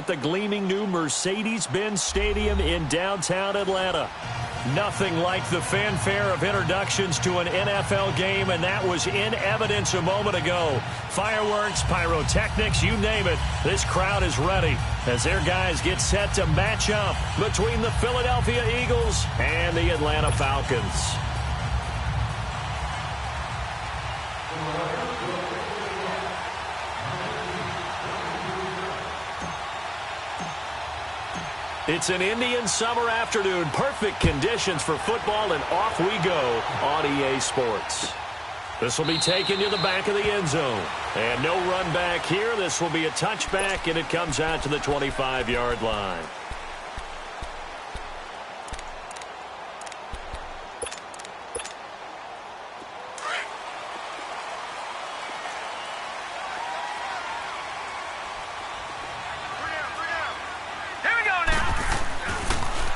at the gleaming new Mercedes-Benz Stadium in downtown Atlanta. Nothing like the fanfare of introductions to an NFL game, and that was in evidence a moment ago. Fireworks, pyrotechnics, you name it. This crowd is ready as their guys get set to match up between the Philadelphia Eagles and the Atlanta Falcons. It's an Indian summer afternoon. Perfect conditions for football, and off we go on EA Sports. This will be taken to the back of the end zone. And no run back here. This will be a touchback, and it comes out to the 25-yard line.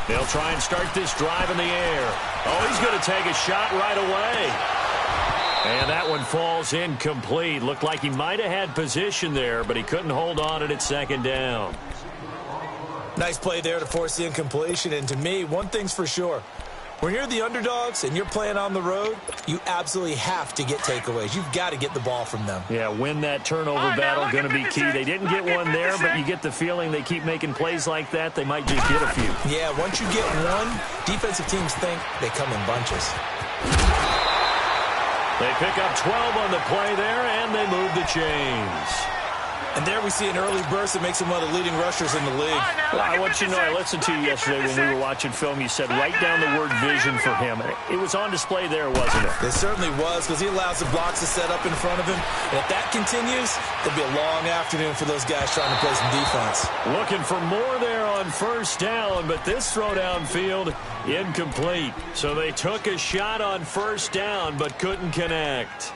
They'll try and start this drive in the air. Oh, he's going to take a shot right away. And that one falls incomplete. Looked like he might have had position there, but he couldn't hold on at second down. Nice play there to force the incompletion. And to me, one thing's for sure. When you're the underdogs and you're playing on the road, you absolutely have to get takeaways. You've got to get the ball from them. Yeah, win that turnover battle, going to be key. They didn't get one there, but you get the feeling they keep making plays like that, they might just get a few. Yeah, once you get one, defensive teams think they come in bunches. They pick up 12 on the play there, and they move the chains. And there we see an early burst that makes him one of the leading rushers in the league. Well, I want you to know, I listened to you yesterday when we were watching film. You said write down the word vision for him. It was on display there, wasn't it? It certainly was, because he allows the blocks to set up in front of him. And if that continues, it'll be a long afternoon for those guys trying to play some defense. Looking for more there on first down, but this throw downfield, incomplete. So they took a shot on first down, but couldn't connect.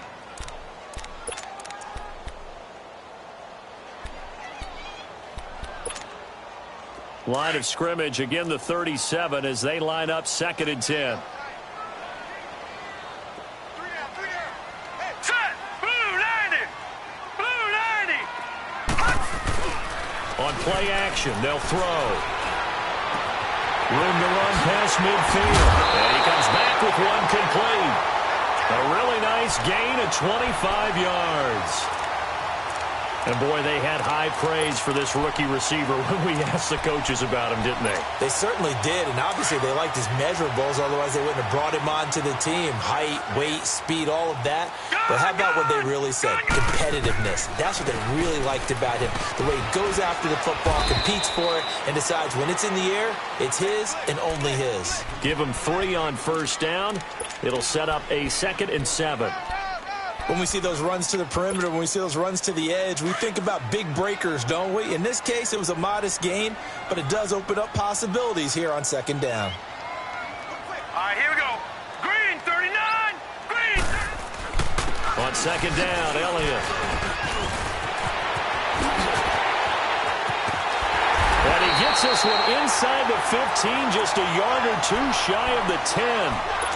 Line of scrimmage, again the 37 as they line up 2nd and 10. On play action, they'll throw. Room to run past midfield. And he comes back with one complete. A really nice gain of 25 yards. And, boy, they had high praise for this rookie receiver when we asked the coaches about him, didn't they? They certainly did, and obviously they liked his measurables. Otherwise, they wouldn't have brought him onto the team. Height, weight, speed, all of that. But how about what they really said? Competitiveness. That's what they really liked about him. The way he goes after the football, competes for it, and decides when it's in the air, it's his and only his. Give him 3 on first down. It'll set up a 2nd and 7. When we see those runs to the perimeter, when we see those runs to the edge, we think about big breakers, don't we? In this case, it was a modest gain, but it does open up possibilities here on 2nd down. All right, here we go. Green, 39, green. On 2nd down, Elliott. And he gets this one inside the 15, just a yard or two shy of the 10.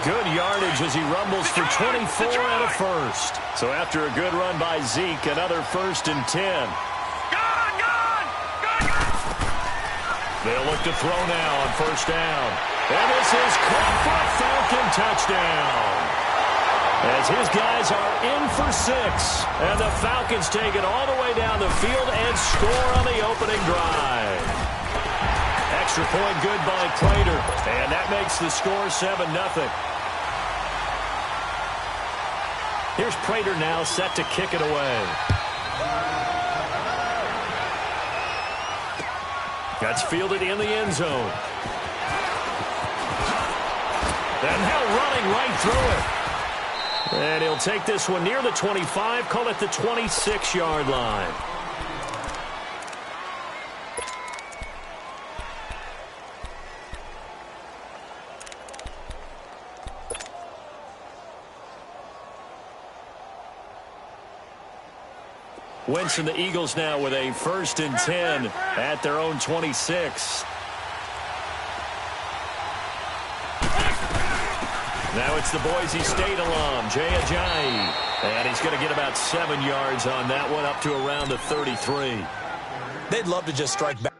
Good yardage as he rumbles for 24 and a first. So after a good run by Zeke, another 1st and 10. They'll look to throw now on first down. And this is caught for a Falcon touchdown. As his guys are in for 6. And the Falcons take it all the way down the field and score on the opening drive. Extra point good by Prater. And that makes the score 7-0. Here's Prater now set to kick it away. That's fielded in the end zone. And now running right through it. And he'll take this one near the 25, call it the 26-yard line. Wentz and the Eagles now with a 1st and 10 at their own 26. Now it's the Boise State alum, Jay Ajayi. And he's going to get about 7 yards on that one, up to around the 33. They'd love to just strike back.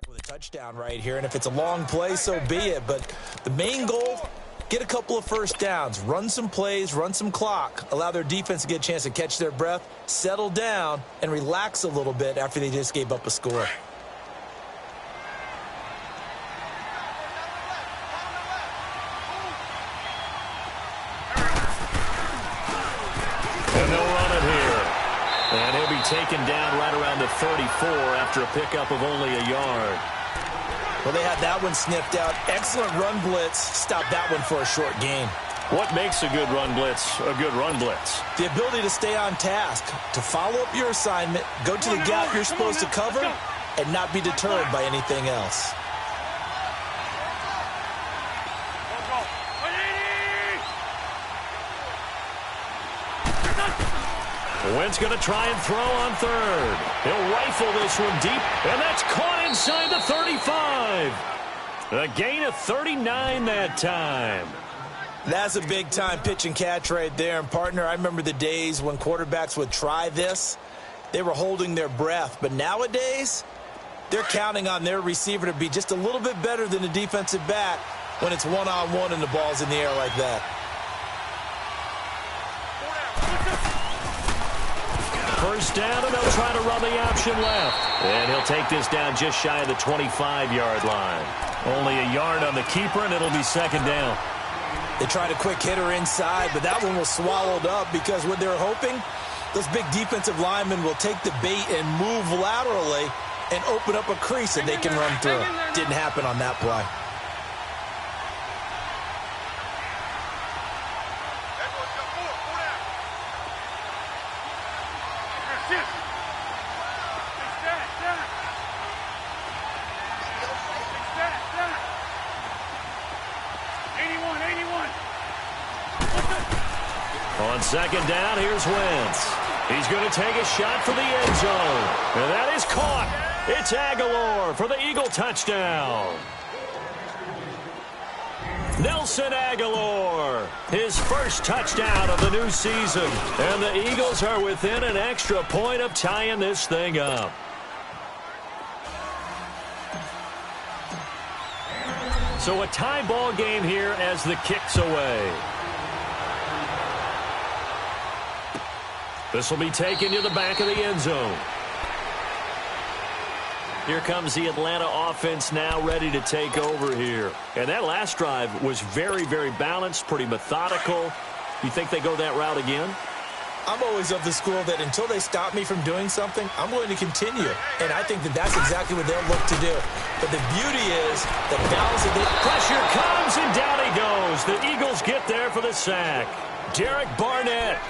With a touchdown right here, and if it's a long play, so be it. But the main goal, get a couple of first downs, run some plays, run some clock, allow their defense to get a chance to catch their breath, settle down, and relax a little bit after they just gave up a score. And they'll run it here. And he'll be taken down right around the 34 after a pickup of only a yard. Well, they had that one sniffed out. Excellent run blitz. Stopped that one for a short gain. What makes a good run blitz a good run blitz? The ability to stay on task, to follow up your assignment, go to the gap you're supposed to cover, and not be deterred by anything else. Wentz going to try and throw on third. He'll rifle this one deep, and that's caught inside the 35. A gain of 39 that time. That's a big-time pitch and catch right there. And, partner, I remember the days when quarterbacks would try this. They were holding their breath. But nowadays, they're counting on their receiver to be just a little bit better than the defensive back when it's one-on-one and the ball's in the air like that. First down, and they'll try to run the option left. And he'll take this down just shy of the 25-yard line. Only a yard on the keeper, and it'll be second down. They tried a quick hitter inside, but that one was swallowed up because what they're hoping, those big defensive linemen will take the bait and move laterally and open up a crease that they can run through. Didn't happen on that play. On second down, here's Wentz. He's going to take a shot for the end zone. And that is caught. It's Aguilar for the Eagle touchdown. Nelson Aguilar, his first touchdown of the new season. And the Eagles are within an extra point of tying this thing up. So a tie ball game here as the kick's away. This will be taken to the back of the end zone. Here comes the Atlanta offense now ready to take over here. And that last drive was very, very balanced, pretty methodical. You think they go that route again? I'm always of the school that until they stop me from doing something, I'm going to continue. And I think that that's exactly what they'll look to do. But the beauty is the balance of the pressure comes, and down he goes. The Eagles get there for the sack. Derek Barnett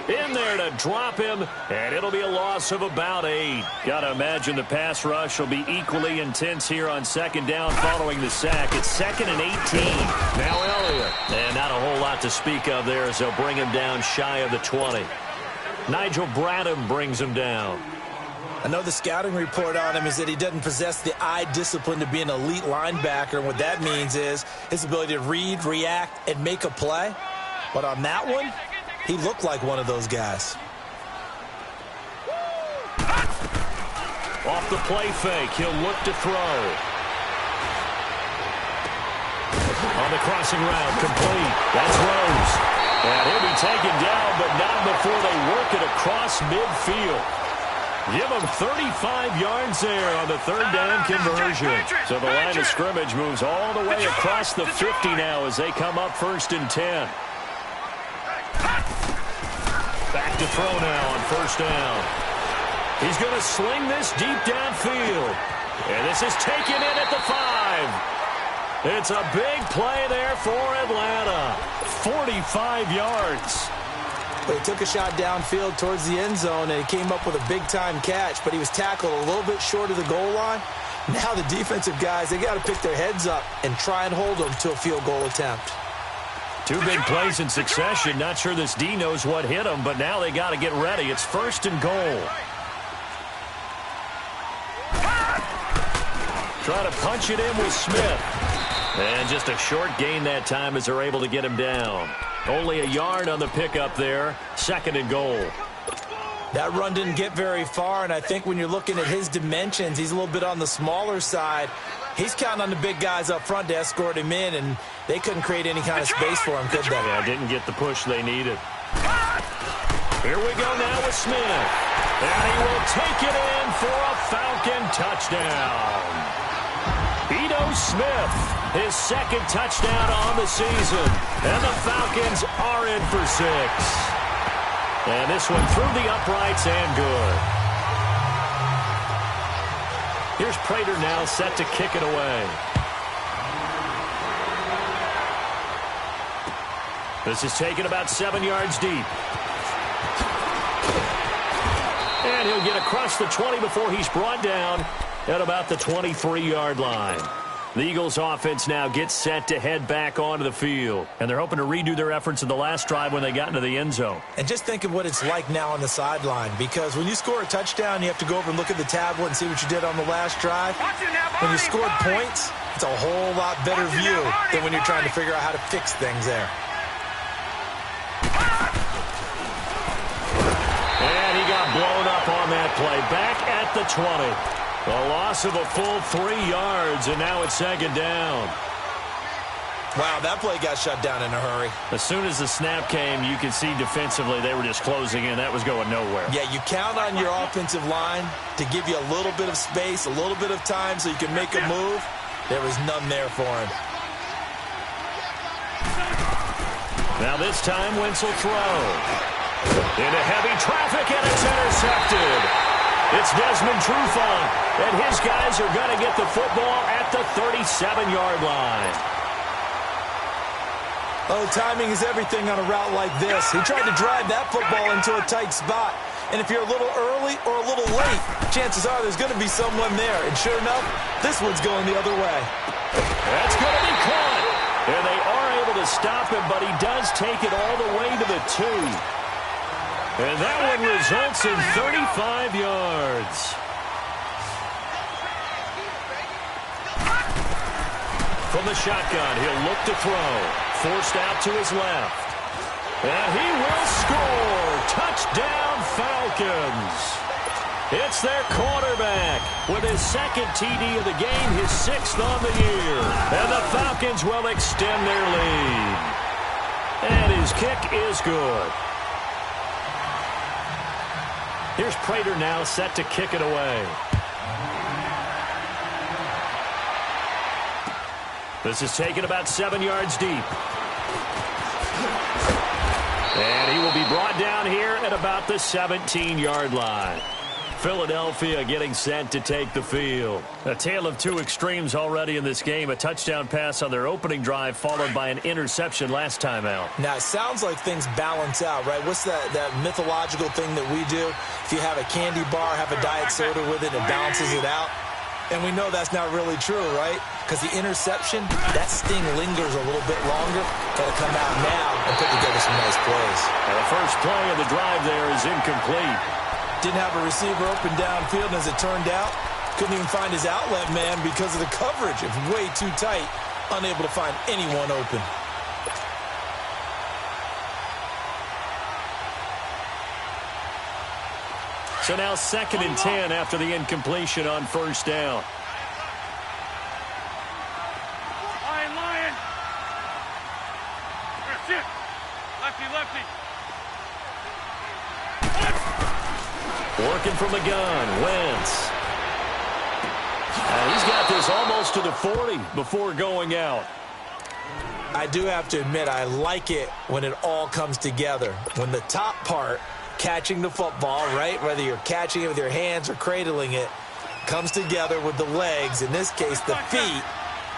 in there to drop him, and it'll be a loss of about 8. Got to imagine the pass rush will be equally intense here on second down following the sack. It's second and 18. Now Elliott. And not a whole lot to speak of there as they'll bring him down shy of the 20. Nigel Bradham brings him down. I know the scouting report on him is that he doesn't possess the eye discipline to be an elite linebacker, and what that means is his ability to read, react, and make a play. But on that one, he looked like one of those guys. Off the play fake, he'll look to throw. On the crossing route, complete. That's Rose. And he'll be taken down, but not before they work it across midfield. Give him 35 yards there on the third down conversion. So the line of scrimmage moves all the way across the 50 now as they come up first and 10. Back to throw now on first down. He's going to sling this deep downfield. And this is taken in at the 5. It's a big play there for Atlanta. 45 yards. But he took a shot downfield towards the end zone, and he came up with a big-time catch, but he was tackled a little bit short of the goal line. Now the defensive guys, they got to pick their heads up and try and hold them to a field goal attempt. Two big plays in succession. Not sure this D knows what hit him, but now they got to get ready. It's 1st and goal. Trying to punch it in with Smith. And just a short gain that time as they're able to get him down. Only a yard on the pickup there. 2nd and goal. That run didn't get very far, and I think when you're looking at his dimensions, he's a little bit on the smaller side. He's counting on the big guys up front to escort him in, and they couldn't create any kind of space for him, could they? Yeah, didn't get the push they needed. Here we go now with Smith. And he will take it in for a Falcon touchdown. Ito Smith, his 2nd touchdown on the season. And the Falcons are in for 6. And this one through the uprights and good. Here's Prater now set to kick it away. This is taken about 7 yards deep. And he'll get across the 20 before he's brought down at about the 23-yard line. The Eagles offense now gets set to head back onto the field. And they're hoping to redo their efforts in the last drive when they got into the end zone. And just think of what it's like now on the sideline. Because when you score a touchdown, you have to go over and look at the tablet and see what you did on the last drive. When you scored points, it's a whole lot better view than when you're trying to figure out how to fix things there. And he got blown up on that play. Back at the 20. A loss of a full 3 yards, and now it's 2nd down. Wow, that play got shut down in a hurry. As soon as the snap came, you could see defensively they were just closing in. That was going nowhere. Yeah, you count on your offensive line to give you a little bit of space, a little bit of time so you can make a move. There was none there for him. Now this time, Wentz will throw. Into heavy traffic, and it's intercepted. It's Desmond Trufant, and his guys are going to get the football at the 37-yard line. Oh, timing is everything on a route like this. He tried to drive that football into a tight spot. And if you're a little early or a little late, chances are there's going to be someone there. And sure enough, this one's going the other way. That's going to be caught. And they are able to stop him, but he does take it all the way to the 2. And that one results in 35 yards. From the shotgun, he'll look to throw. Forced out to his left. And he will score. Touchdown, Falcons. It's their quarterback with his 2nd TD of the game, his 6th on the year. And the Falcons will extend their lead. And his kick is good. Here's Prater now set to kick it away. This is taken about 7 yards deep. And he will be brought down here at about the 17-yard line. Philadelphia getting set to take the field. A tale of two extremes already in this game. A touchdown pass on their opening drive followed by an interception last time out. Now, it sounds like things balance out, right? What's that mythological thing that we do? If you have a candy bar, have a diet soda with it, it balances it out. And we know that's not really true, right? Because the interception, that sting lingers a little bit longer. Got to come out now and put together some nice plays. And the first play of the drive there is incomplete. Didn't have a receiver open downfield, and as it turned out, couldn't even find his outlet man because of the coverage. It was way too tight, unable to find anyone open. So now 2nd and 10 after the incompletion on first down. Lion. Lefty. Working from the gun, Wentz. He's got this almost to the 40 before going out. I do have to admit, I like it when it all comes together. When the top part, catching the football, right, whether you're catching it with your hands or cradling it, comes together with the legs, in this case the feet,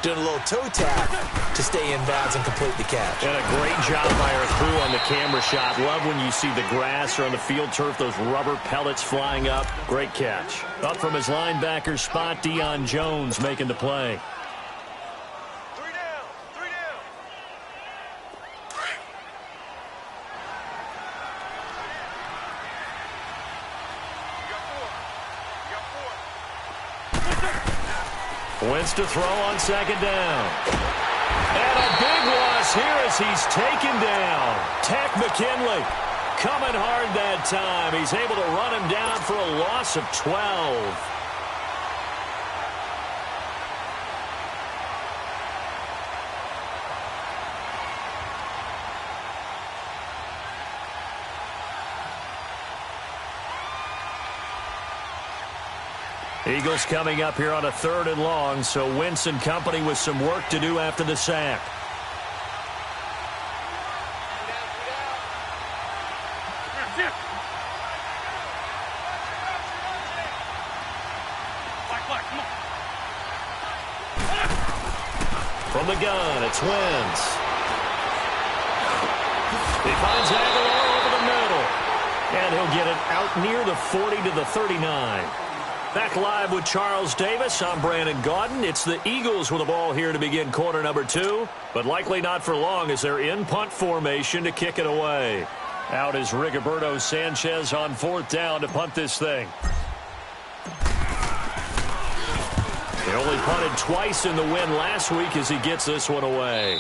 doing a little toe tap to stay in bounds and complete the catch. And a great job by our crew on the camera shot. Love when you see the grass or on the field turf, those rubber pellets flying up. Great catch. Up from his linebacker spot, Deion Jones making the play. Wentz to throw on second down. And a big loss here as he's taken down. Tech McKinley coming hard that time. He's able to run him down for a loss of 12. Eagles coming up here on a 3rd and long, so Wentz and company with some work to do after the sack. From the gun, it's Wentz. He finds Aguilar over the middle, and he'll get it out near the 40 to the 39. Back live with Charles Davis. I'm Brandon Gaudin. It's the Eagles with the ball here to begin quarter number 2, but likely not for long as they're in punt formation to kick it away. Out is Rigoberto Sanchez on 4th down to punt this thing. He only punted twice in the win last week as he gets this one away.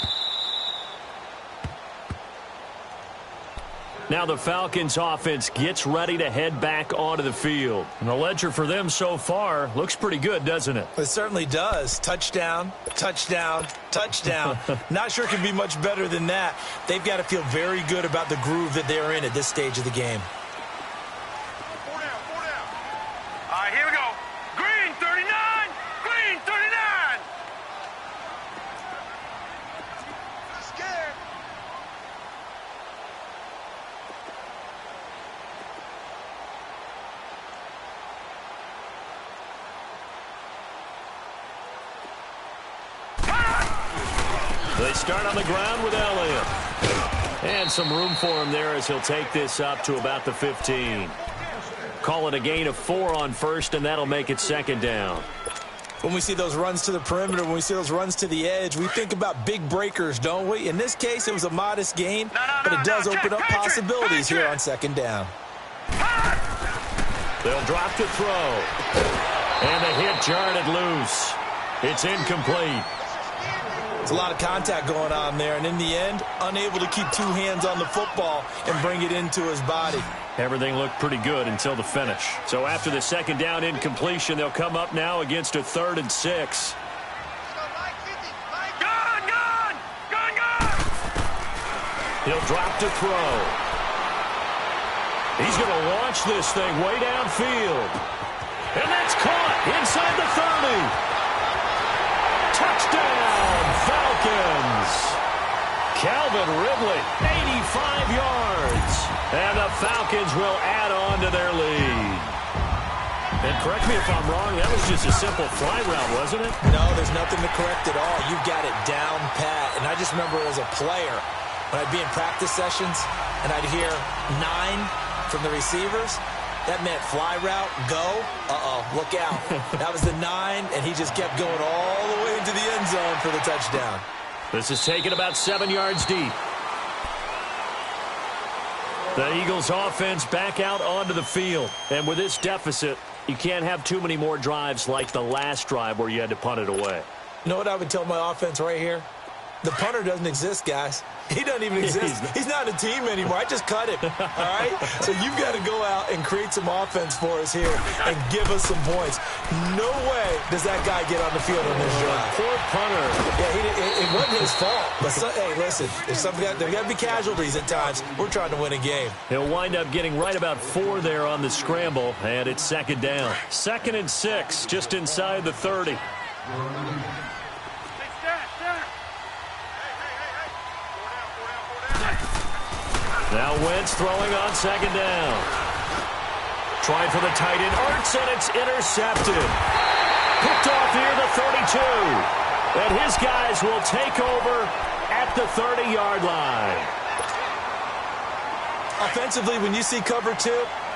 Now the Falcons offense gets ready to head back onto the field. And the ledger for them so far looks pretty good, doesn't it? It certainly does. Touchdown, touchdown, touchdown. Not sure it can be much better than that. They've got to feel very good about the groove that they're in at this stage of the game. 4 down, 4 down. All right, here we go. Green 39, green 39. Scared. They start on the ground with Elliott. And some room for him there as he'll take this up to about the 15. Call it a gain of 4 on 1st, and that'll make it 2nd down. When we see those runs to the perimeter, when we see those runs to the edge, we think about big breakers, don't we? In this case, it was a modest gain, but it does open up possibilities here on 2nd down. They'll drop to throw. And the hit jarred it loose. It's incomplete. There's a lot of contact going on there, and in the end, unable to keep 2 hands on the football and bring it into his body. Everything looked pretty good until the finish. So after the 2nd down incompletion, they'll come up now against a 3rd and 6. He'll drop to throw. He's going to launch this thing way downfield. And that's caught inside the 30. Touchdown, Falcons. Calvin Ridley, 85 yards. And the Falcons will add on to their lead. And correct me if I'm wrong, that was just a simple fly route, wasn't it? No, there's nothing to correct at all. You've got it down pat. And I just remember as a player, when I'd be in practice sessions and I'd hear 9 from the receivers, that meant fly route, go, look out. That was the 9, and he just kept going all the way into the end zone for the touchdown. This is taken about 7 yards deep. The Eagles offense back out onto the field. And with this deficit, you can't have too many more drives like the last drive where you had to punt it away. You know what I would tell my offense right here? The punter doesn't exist, guys. He doesn't even exist. He's not a team anymore. I just cut him, all right? So you've got to go out and create some offense for us here and give us some points. No way does that guy get on the field on this drive. Poor punter. Yeah, it wasn't his fault. But hey, listen, there got to be casualties at times. We're trying to win a game. He'll wind up getting right about 4 there on the scramble, and it's 2nd down. 2nd and 6, just inside the 30. Now Wentz throwing on 2nd down. Trying for the tight end, Ertz, and it's intercepted. Picked off near the 32. And his guys will take over at the 30-yard line. Offensively, when you see cover 2,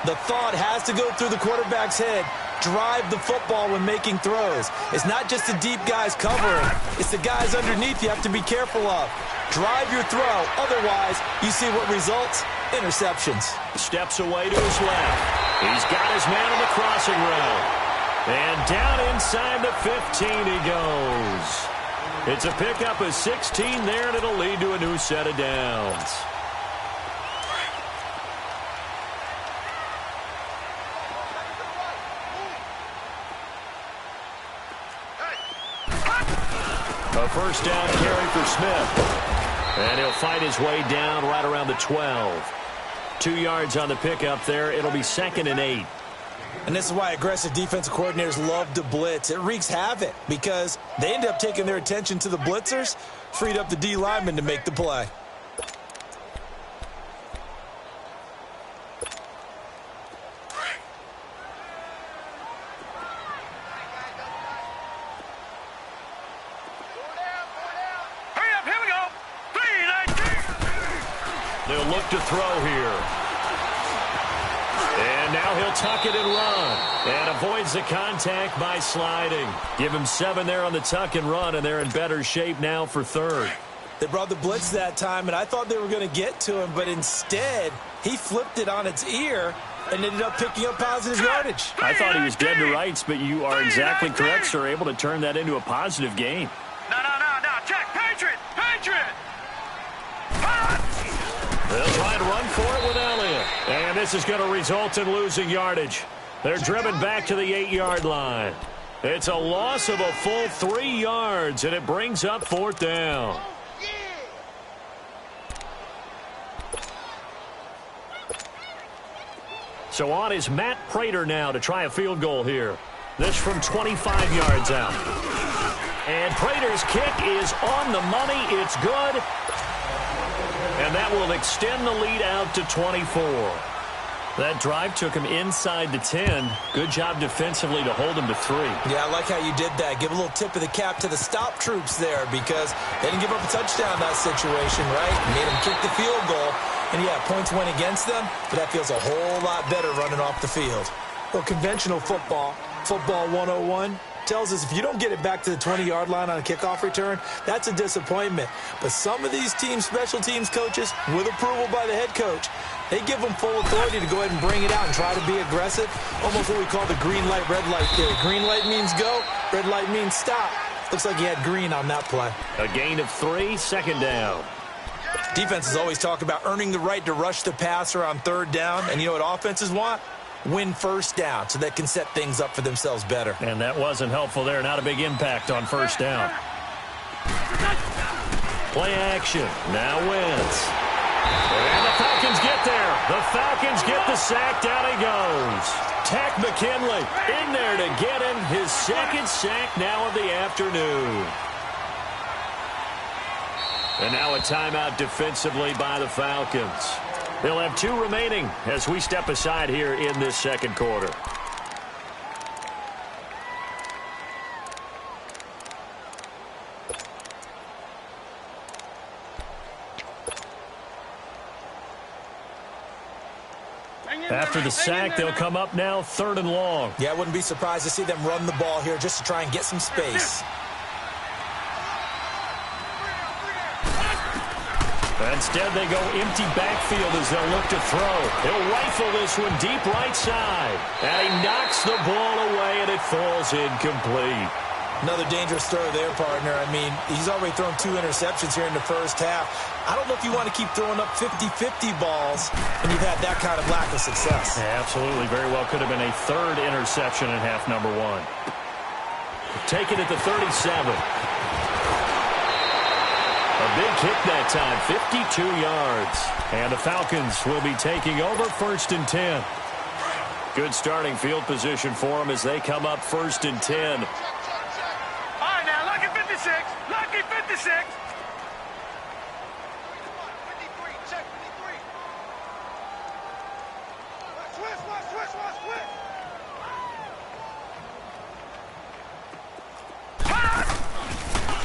the thought has to go through the quarterback's head. Drive the football when making throws. It's not just the deep guys covering. It's the guys underneath you have to be careful of. Drive your throw. Otherwise, you see what results? Interceptions. Steps away to his left. He's got his man on the crossing route. And down inside the 15 he goes. It's a pickup of 16 there, and it'll lead to a new set of downs. A first down carry for Smith. And he'll fight his way down right around the 12. 2 yards on the pickup there. It'll be 2nd and 8. And this is why aggressive defensive coordinators love to blitz. It wreaks havoc because they end up taking their attention to the blitzers, freed up the D lineman to make the play. They'll look to throw here. And now he'll tuck it and run. And avoids the contact by sliding. Give him 7 there on the tuck and run, and they're in better shape now for 3rd. They brought the blitz that time, and I thought they were going to get to him, but instead, he flipped it on its ear and ended up picking up positive yardage. I thought he was dead to rights, but you are exactly correct, sir. Able to turn that into a positive gain. No. Check. Patriot. They'll try to run for it with Elliott. And this is going to result in losing yardage. They're driven back to the 8-yard line. It's a loss of a full 3 yards, and it brings up 4th down. So on is Matt Prater now to try a field goal here. This from 25 yards out. And Prater's kick is on the money. It's good. And that will extend the lead out to 24. That drive took him inside the 10. Good job defensively to hold him to 3. Yeah, I like how you did that. Give a little tip of the cap to the stop troops there because they didn't give up a touchdown in that situation, right? Made them kick the field goal. And, yeah, points went against them, but that feels a whole lot better running off the field. Well, conventional football 101, tells us if you don't get it back to the 20-yard line on a kickoff return, that's a disappointment. But some of these team special teams coaches, with approval by the head coach, they give them full authority to go ahead and bring it out and try to be aggressive, almost what we call the green light, red light theory. Green light means go, red light means stop. Looks like he had green on that play. A gain of 3, 2nd down. Defenses always talk about earning the right to rush the passer on 3rd down, and you know what offenses want? Win 1st down so they can set things up for themselves better. And that wasn't helpful there. Not a big impact on 1st down. Play action. Now Wentz. And the Falcons get there. The Falcons get the sack. Down he goes. Tack McKinley in there to get him his 2nd sack now of the afternoon. And now a timeout defensively by the Falcons. They'll have 2 remaining as we step aside here in this 2nd quarter. After the sack, they'll come up now 3rd and long. Yeah, I wouldn't be surprised to see them run the ball here just to try and get some space. Instead, they go empty backfield as they'll look to throw. He'll rifle this one deep right side. And he knocks the ball away, and it falls incomplete. Another dangerous throw there, partner. I mean, he's already thrown 2 interceptions here in the 1st half. I don't know if you want to keep throwing up 50-50 balls when you've had that kind of lack of success. Yeah, absolutely. Very well could have been a 3rd interception in half number 1. Take it at the 37. A big kick that time, 52 yards. And the Falcons will be taking over 1st and 10. Good starting field position for them as they come up 1st and 10. All right, now, lucky 56. Lucky 56. 53, check 53. Switch.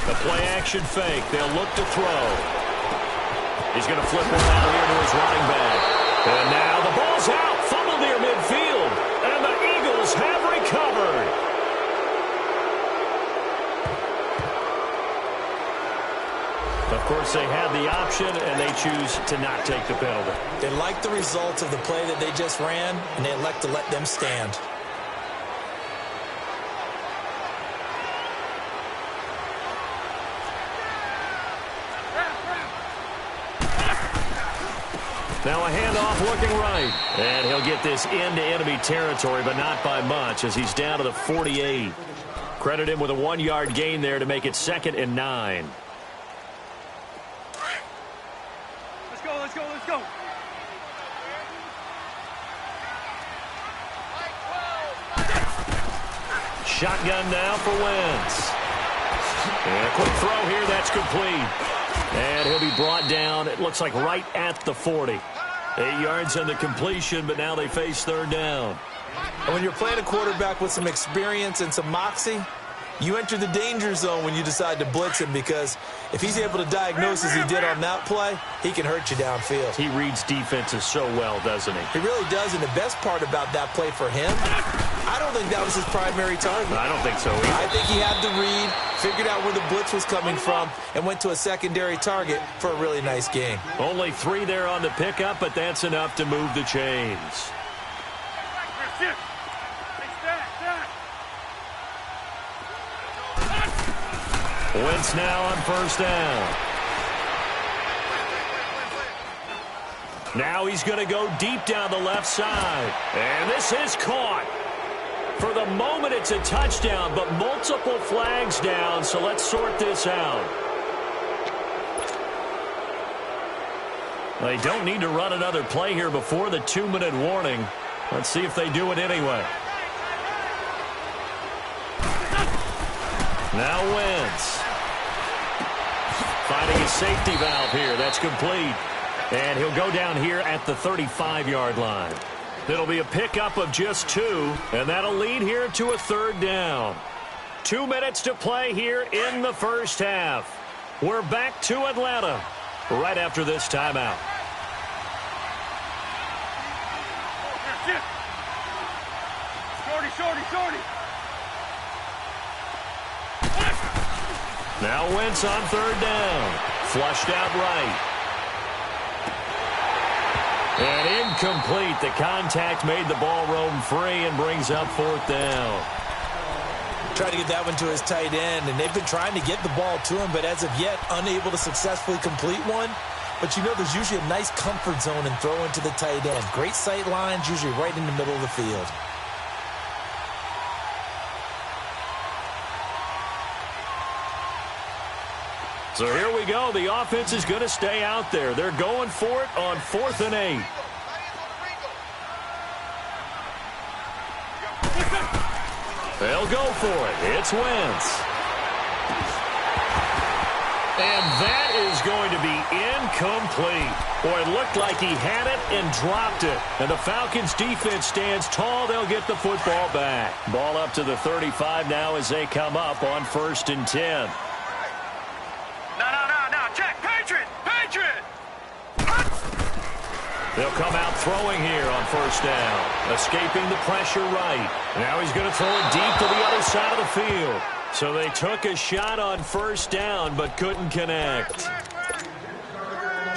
The play-action fake. They'll look to throw. He's going to flip one out here to his running back. And now the ball's out. Fumble near midfield. And the Eagles have recovered. Of course, they had the option, and they choose to not take the penalty. They like the results of the play that they just ran, and they elect to let them stand. Now a handoff looking right. And he'll get this into enemy territory, but not by much as he's down to the 48. Credit him with a 1-yard gain there to make it 2nd and 9. Let's go, let's go, let's go. Shotgun now for Wentz. And a quick throw here, that's complete. And he'll be brought down, it looks like right at the 40. 8 yards on the completion, but now they face 3rd down. And when you're playing a quarterback with some experience and some moxie, you enter the danger zone when you decide to blitz him, because if he's able to diagnose as he did on that play, he can hurt you downfield. He reads defenses so well, doesn't he? He really does, and the best part about that play for him, I don't think that was his primary target. I don't think so either. I think he had the read, figured out where the blitz was coming from, and went to a secondary target for a really nice gain. Only 3 there on the pickup, but that's enough to move the chains. Wentz now on 1st down. Now he's going to go deep down the left side. And this is caught. For the moment, it's a touchdown, but multiple flags down, so let's sort this out. They don't need to run another play here before the 2-minute warning. Let's see if they do it anyway. Now Wentz. Finding his safety valve here. That's complete. And he'll go down here at the 35-yard line. It'll be a pickup of just 2, and that'll lead here to a 3rd down. 2 minutes to play here in the first half. We're back to Atlanta right after this timeout. Shorty, shorty, shorty. Now Wentz on 3rd down. Flushed out right. And incomplete. The contact made the ball roam free and brings up 4th down. Tried to get that one to his tight end, and they've been trying to get the ball to him, but as of yet, unable to successfully complete one. But you know, there's usually a nice comfort zone and throw into the tight end. Great sight lines, usually right in the middle of the field. So here we go. The offense is going to stay out there. They're going for it on 4th and 8. They'll go for it. It's Wentz. And that is going to be incomplete. Boy, it looked like he had it and dropped it. And the Falcons defense stands tall. They'll get the football back. Ball up to the 35 now as they come up on 1st and 10. Check, Patriot! Patriot! They'll come out throwing here on 1st down. Escaping the pressure right. Now he's going to throw it deep to the other side of the field. So they took a shot on 1st down but couldn't connect.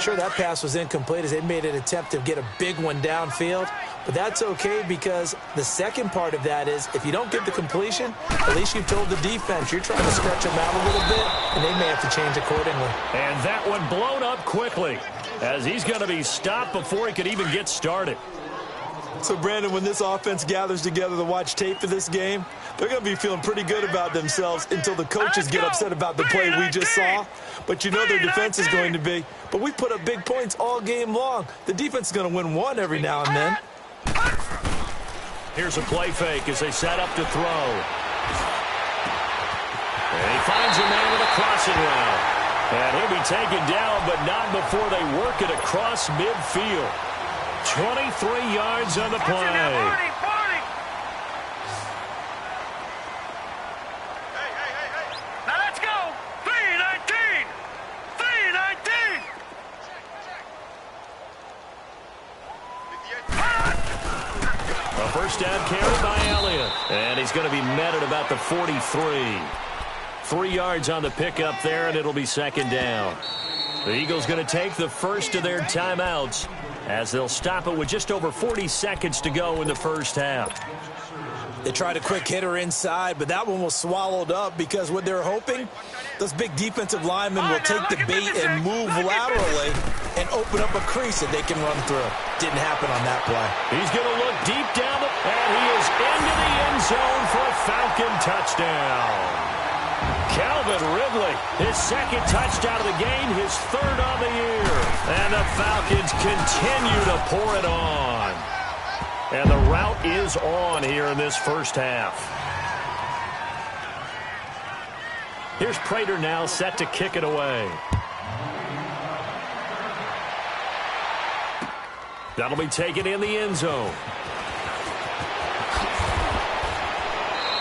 Sure, that pass was incomplete as they made an attempt to get a big one downfield. But that's okay, because the second part of that is if you don't get the completion, at least you've told the defense you're trying to stretch them out a little bit, and they may have to change accordingly. And that one blown up quickly as he's going to be stopped before he could even get started. So, Brandon, when this offense gathers together to watch tape for this game, they're going to be feeling pretty good about themselves until the coaches get upset about the play we just saw. But you know their defense is going to be. But we put up big points all game long. The defense is going to win one every now and then. Here's a play fake as they set up to throw. And he finds a man with a crossing route. And he'll be taken down, but not before they work it across midfield. 23 yards on the play. Now let's go. 3-19. first down carry by Elliott. And he's going to be met at about the 43. 3 yards on the pickup there, and it'll be second down. The Eagles going to take the first of their timeouts as they'll stop it with just over 40 seconds to go in the first half. They tried a quick hitter inside, but that one was swallowed up because what they're hoping, those big defensive linemen will take the bait and move laterally and open up a crease that they can run through. Didn't happen on that play. He's going to look deep down, and he is into the end zone for a Falcon touchdown. Calvin Ridley, his second touchdown of the game, his third on the year. And the Falcons continue to pour it on. And the route is on here in this first half. Here's Prater now set to kick it away. That'll be taken in the end zone.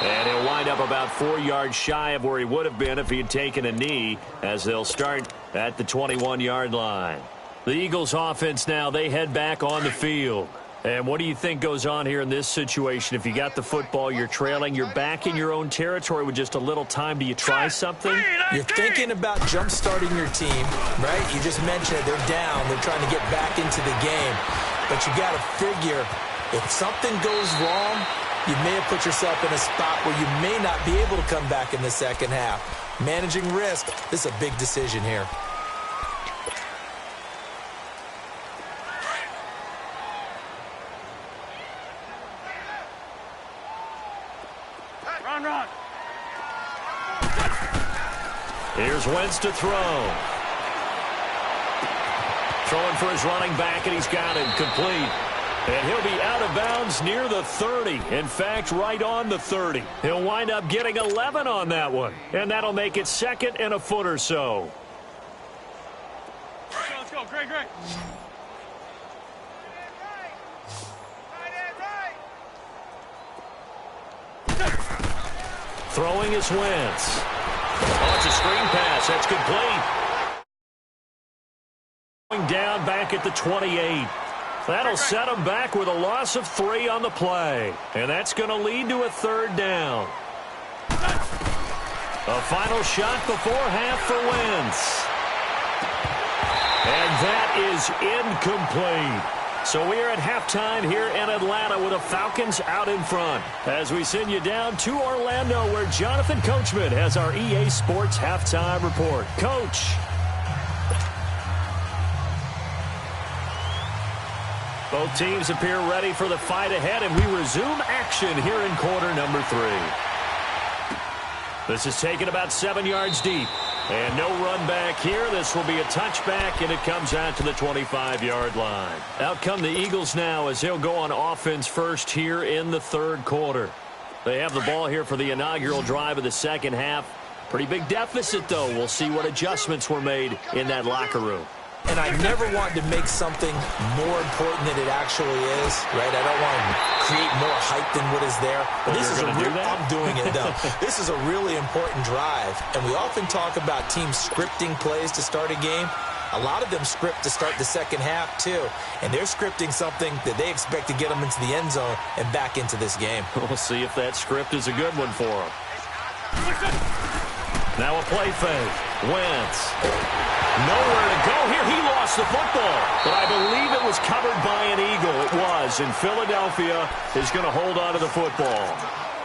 And he'll wind up about 4 yards shy of where he would have been if he had taken a knee, as they'll start at the 21-yard line. The Eagles offense now, they head back on the field. And what do you think goes on here in this situation? If you got the football, you're trailing, you're back in your own territory with just a little time. Do you try something? You're thinking about jump-starting your team, right? You just mentioned it. They're down. They're trying to get back into the game. But you got to figure, if something goes wrong, you may have put yourself in a spot where you may not be able to come back in the second half. Managing risk, this is a big decision here. Run. Here's Wentz to throw. Throwing for his running back, and he's got it complete. And he'll be out of bounds near the 30. In fact, right on the 30. He'll wind up getting 11 on that one. And that'll make it second and a foot or so. Let's go. Great. Throwing is Wentz. Oh, it's a screen pass. That's complete. Going down back at the 28. That'll set him back with a loss of 3 on the play. And that's going to lead to a third down. A final shot before half for Wentz. And that is incomplete. So we are at halftime here in Atlanta with the Falcons out in front. As we send you down to Orlando, where Jonathan Coachman has our EA Sports halftime report. Coach. Both teams appear ready for the fight ahead, and we resume action here in quarter number 3. This is taken about 7 yards deep. And no run back here. This will be a touchback, and it comes out to the 25-yard line. Out come the Eagles now as they'll go on offense first here in the third quarter. They have the ball here for the inaugural drive of the second half. Pretty big deficit, though. We'll see what adjustments were made in that locker room. And I never want to make something more important than it actually is, right? I don't want to create more hype than what is there. But this is I'm doing it, though. This is a really important drive. And we often talk about teams scripting plays to start a game. A lot of them script to start the second half, too. And they're scripting something that they expect to get them into the end zone and back into this game. We'll see if that script is a good one for them. Now a play fake. Wentz. Nowhere to go here. He lost the football. But I believe it was covered by an Eagle. It was. And Philadelphia is going to hold on to the football.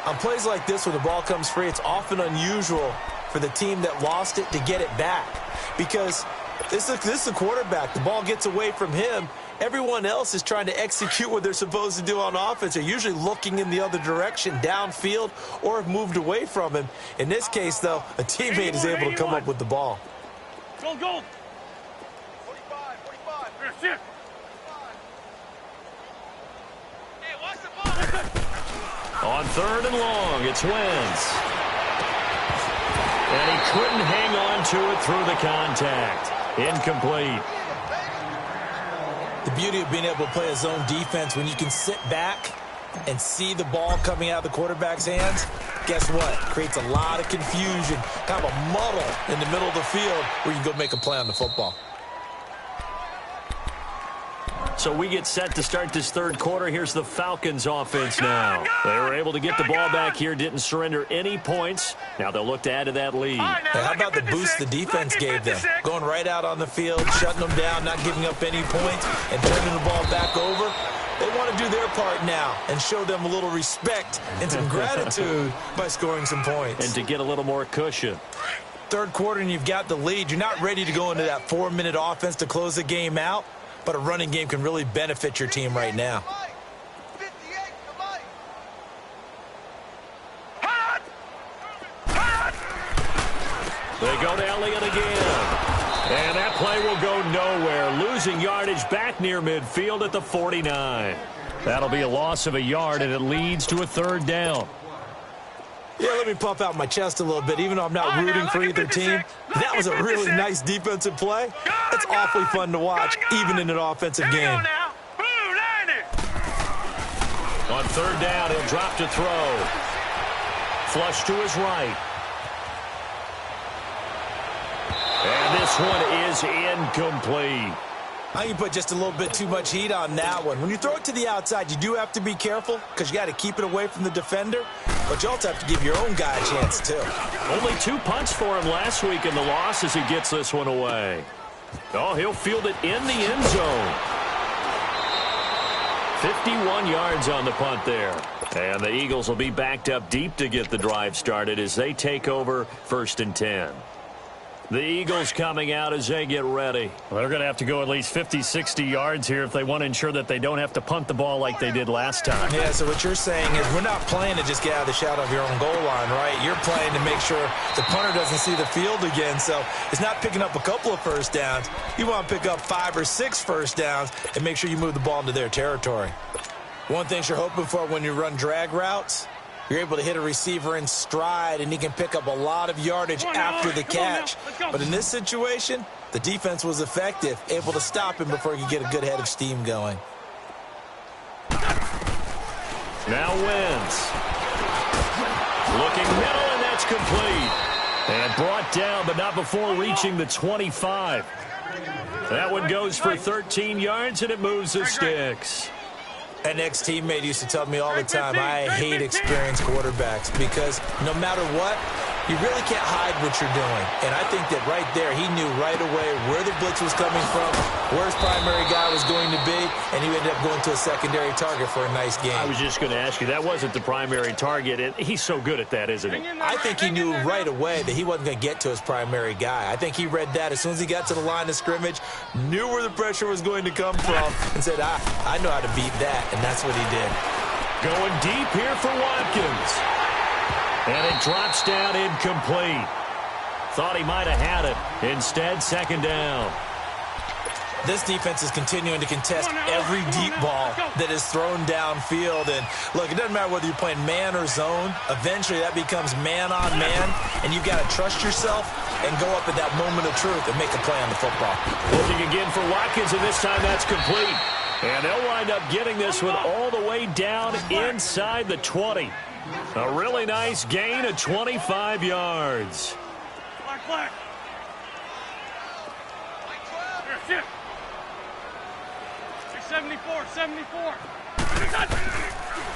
On plays like this where the ball comes free, it's often unusual for the team that lost it to get it back. Because this is the quarterback. The ball gets away from him. Everyone else is trying to execute what they're supposed to do on offense. They're usually looking in the other direction, downfield, or have moved away from him. In this case, though, a teammate is able to come up with the ball. Go. 45. Hey, watch the ball. On third and long, it's Wentz. And he couldn't hang on to it through the contact. Incomplete. The beauty of being able to play a zone defense, when you can sit back and see the ball coming out of the quarterback's hands, guess what? Creates a lot of confusion, kind of a muddle in the middle of the field where you can go make a play on the football. So we get set to start this third quarter. Here's the Falcons offense now. They were able to get the ball back here, didn't surrender any points. Now they'll look to add to that lead. How about the boost the defense gave them? Going right out on the field, shutting them down, not giving up any points, and turning the ball back over. They want to do their part now and show them a little respect and some gratitude by scoring some points. And to get a little more cushion. Third quarter and you've got the lead. You're not ready to go into that 4-minute offense to close the game out, but a running game can really benefit your team right now. They go to Elliott again. And that play will go nowhere. Losing yardage back near midfield at the 49. That'll be a loss of a yard, and it leads to a third down. Yeah, let me puff out my chest a little bit, even though I'm not rooting for either team. That was a really nice defensive play. It's awfully fun to watch, even in an offensive game. On third down, he'll drop to throw. Flush to his right. And this one is incomplete. I can put just a little bit too much heat on that one. When you throw it to the outside, you do have to be careful because you got to keep it away from the defender. But you also have to give your own guy a chance, too. Only 2 punts for him last week in the loss as he gets this one away. Oh, he'll field it in the end zone. 51 yards on the punt there. And the Eagles will be backed up deep to get the drive started as they take over 1st and 10. The Eagles coming out as they get ready. Well, they're going to have to go at least 50, 60 yards here if they want to ensure that they don't have to punt the ball like they did last time. Yeah, so what you're saying is we're not playing to just get out of the shadow of your own goal line, right? You're playing to make sure the punter doesn't see the field again. So it's not picking up a couple of first downs. You want to pick up 5 or 6 first downs and make sure you move the ball into their territory. One thing you're hoping for when you run drag routes, you're able to hit a receiver in stride, and he can pick up a lot of yardage after the catch. But in this situation, the defense was effective, able to stop him before he could get a good head of steam going. Now Wentz. Looking middle, and that's complete. And brought down, but not before reaching the 25. That one goes for 13 yards, and it moves the sticks. An ex-teammate used to tell me all the time, I hate experienced quarterbacks because no matter what, you really can't hide what you're doing. And I think that right there, he knew right away where the blitz was coming from, where his primary guy was going to be, and he ended up going to a secondary target for a nice game. I was just going to ask you, that wasn't the primary target, and he's so good at that, isn't he? I think he knew right away that he wasn't going to get to his primary guy. I think he read that as soon as he got to the line of scrimmage, knew where the pressure was going to come from, and said, I know how to beat that, and that's what he did. Going deep here for Watkins. And it drops down incomplete. Thought he might have had it. Instead, second down. This defense is continuing to contest every deep ball that is thrown downfield. And, look, it doesn't matter whether you're playing man or zone. Eventually, that becomes man-on-man, and you've got to trust yourself and go up at that moment of truth and make a play on the football. Looking again for Watkins, and this time that's complete. And they'll wind up getting this one all the way down inside the 20. A really nice gain of 25 yards. Black. Here, 74.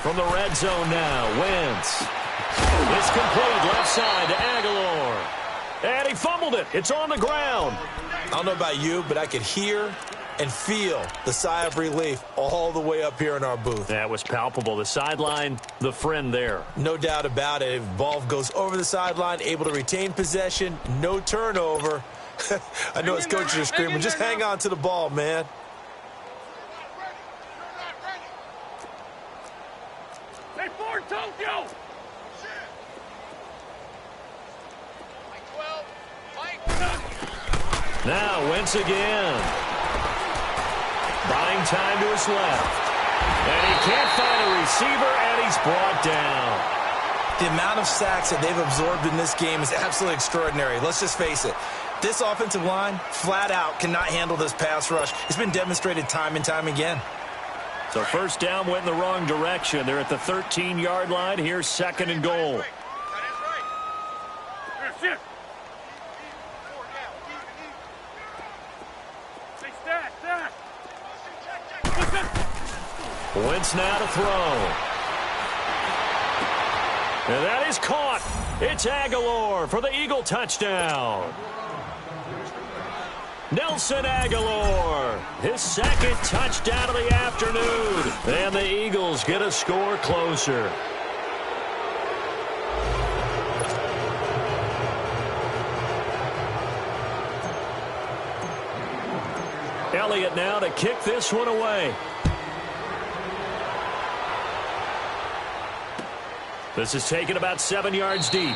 From the red zone now, Wentz. It's complete left side to Aguilar. And he fumbled it. It's on the ground. I don't know about you, but I could hear and feel the sigh of relief all the way up here in our booth. That was palpable. The sideline, the friend there. No doubt about it. If ball goes over the sideline, able to retain possession, no turnover. I know his coaches are screaming, just hang on to the ball, man. Hey, Ford, Tokyo! Now Wentz again. Buying time to his left. And he can't find a receiver, and he's brought down. The amount of sacks that they've absorbed in this game is absolutely extraordinary. Let's just face it. This offensive line, flat out, cannot handle this pass rush. It's been demonstrated time and time again. So first down went in the wrong direction. They're at the 13-yard line. Here's second and goal. Wentz now to throw. And that is caught. It's Aguilar for the Eagle touchdown. Nelson Aguilar, his second touchdown of the afternoon. And the Eagles get a score closer. Elliott now to kick this one away. This is taken about 7 yards deep.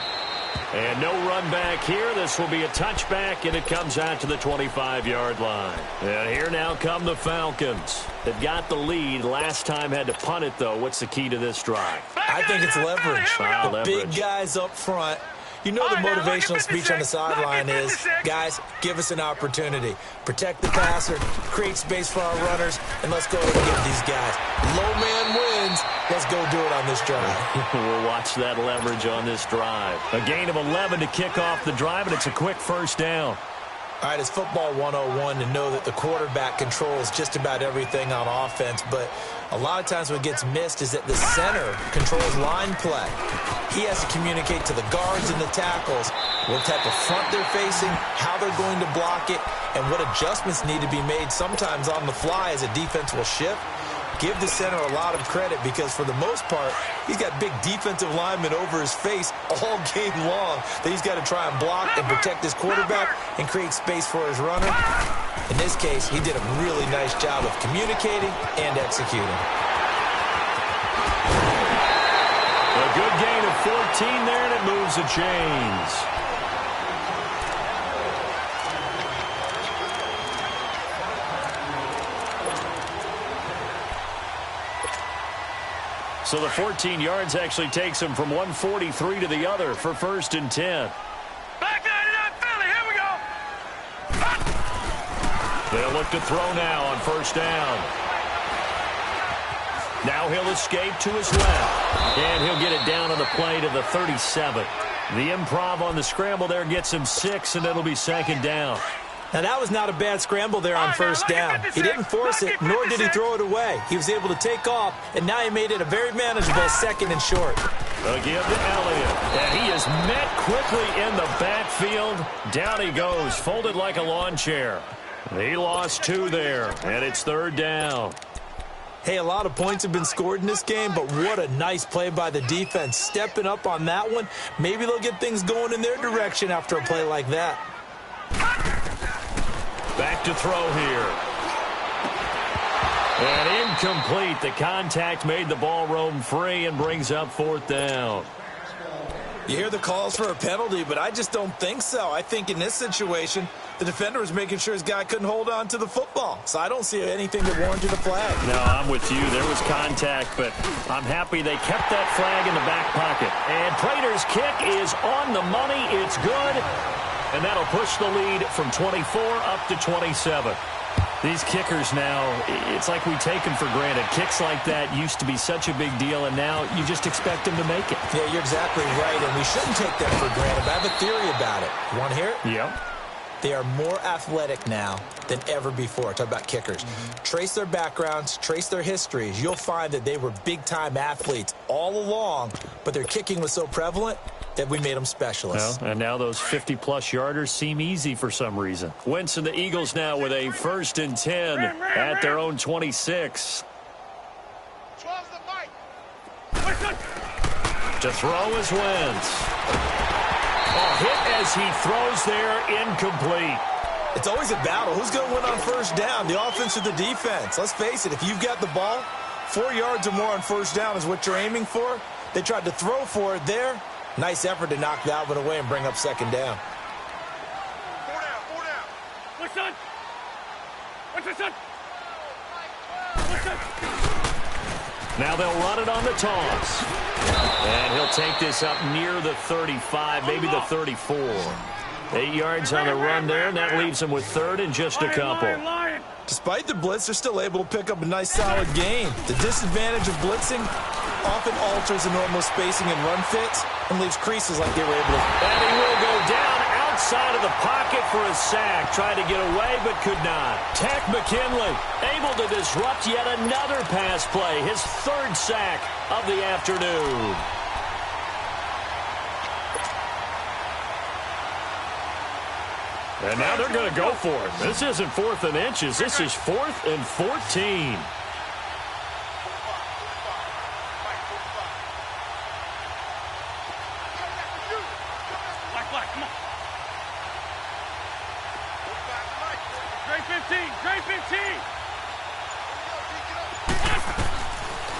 And no run back here. This will be a touchback, and it comes out to the 25-yard line. And here now come the Falcons. They've got the lead. Last time had to punt it, though. What's the key to this drive? I think it's leverage. The leverage. Big guys up front. You know the motivational speech on the sideline is, guys, give us an opportunity. Protect the passer, create space for our runners, and let's go and get these guys. Low man wins. Let's go do it on this drive. We'll watch that leverage on this drive. A gain of 11 to kick off the drive, and it's a quick first down. All right, it's football 101 to know that the quarterback controls just about everything on offense, but a lot of times what gets missed is that the center controls line play. He has to communicate to the guards and the tackles what type of front they're facing, how they're going to block it, and what adjustments need to be made sometimes on the fly as a defense will shift. Give the center a lot of credit because for the most part, he's got big defensive linemen over his face all game long that he's got to try and block and protect his quarterback and create space for his runner. In this case, he did a really nice job of communicating and executing. A good gain of 14 there, and it moves the chains. So the 14 yards actually takes him from 143 to the other for 1st and 10. Back 99 Philly, here we go. They'll look to throw now on 1st down. Now he'll escape to his left. And he'll get it down on the play to the 37. The improv on the scramble there gets him 6, and it'll be 2nd down. Now, that was not a bad scramble there on 1st down. He didn't force it, nor did he throw it away. He was able to take off, and now he made it a very manageable 2nd and short. A give to Elliott. And he is met quickly in the backfield. Down he goes, folded like a lawn chair. He lost 2 there, and it's 3rd down. Hey, a lot of points have been scored in this game, but what a nice play by the defense. Stepping up on that one, maybe they'll get things going in their direction after a play like that. Back to throw here. And incomplete. The contact made the ball roam free and brings up 4th down. You hear the calls for a penalty, but I just don't think so. I think in this situation, the defender was making sure his guy couldn't hold on to the football. So I don't see anything that warranted a flag. No, I'm with you. There was contact, but I'm happy they kept that flag in the back pocket. And Prater's kick is on the money. It's good. And that'll push the lead from 24 up to 27. These kickers now, it's like we take them for granted. Kicks like that used to be such a big deal, and now you just expect them to make it. Yeah, you're exactly right, and we shouldn't take them for granted. But I have a theory about it. You want to hear it? Yep. They are more athletic now than ever before. Talk about kickers. Trace their backgrounds, trace their histories. You'll find that they were big-time athletes all along, but their kicking was so prevalent that we made them specialists. Well, and now those 50-plus yarders seem easy for some reason. Wentz and the Eagles now with a 1st and 10 at their own 26. To throw is Wentz. A hit as he throws there, incomplete. It's always a battle. Who's going to win on 1st down, the offense or the defense? Let's face it, if you've got the ball, 4 yards or more on 1st down is what you're aiming for. They tried to throw for it there. Nice effort to knock that one away and bring up 2nd down. 4 down, 4 down. What's that? What's that? What's that? Now they'll run it on the toss. And he'll take this up near the 35, maybe the 34. 8 yards on the run there, and that leaves them with 3rd and just a couple. Despite the blitz, they're still able to pick up a nice solid gain. The disadvantage of blitzing often alters the normal spacing and run fits and leaves creases like they were able to. And he will go down outside of the pocket for a sack. Tried to get away, but could not. Tech McKinley able to disrupt yet another pass play. His third sack of the afternoon. And now they're going to go for it. This isn't 4th and inches. This is 4th and 14.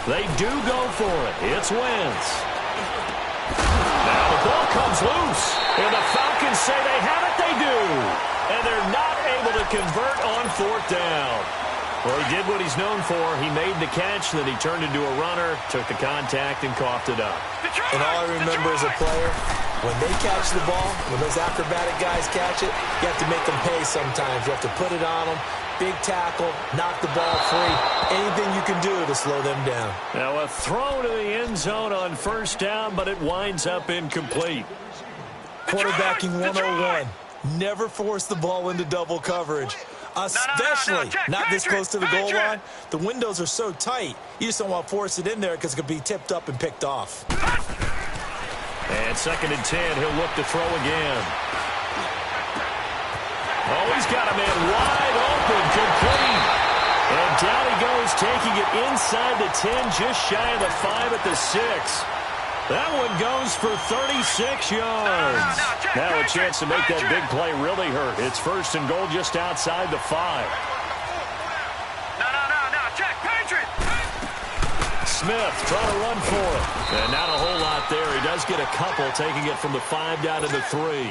They do go for it. It's Wentz. Now the ball comes loose. And the Falcons say they have it. They do. And they're not able to convert on 4th down. Well, he did what he's known for. He made the catch, then he turned into a runner, took the contact, and coughed it up. And all I remember as a player, when they catch the ball, when those acrobatic guys catch it, you have to make them pay sometimes. You have to put it on them. Big tackle, knock the ball free. Anything you can do to slow them down. Now a throw to the end zone on 1st down, but it winds up incomplete. Quarterbacking 101. Never force the ball into double coverage. Especially not this close to the goal line. The windows are so tight, you just don't want to force it in there because it could be tipped up and picked off. And 2nd and 10, he'll look to throw again. Oh, he's got a man wide open, complete. And down he goes, taking it inside the 10, just shy of the 5 at the 6. That one goes for 36 yards. Now a chance to make that big play really hurt. It's 1st and goal just outside the 5. Check, Patriot. Smith trying to run for it. And not a whole lot there. He does get a couple, taking it from the 5 down to the 3.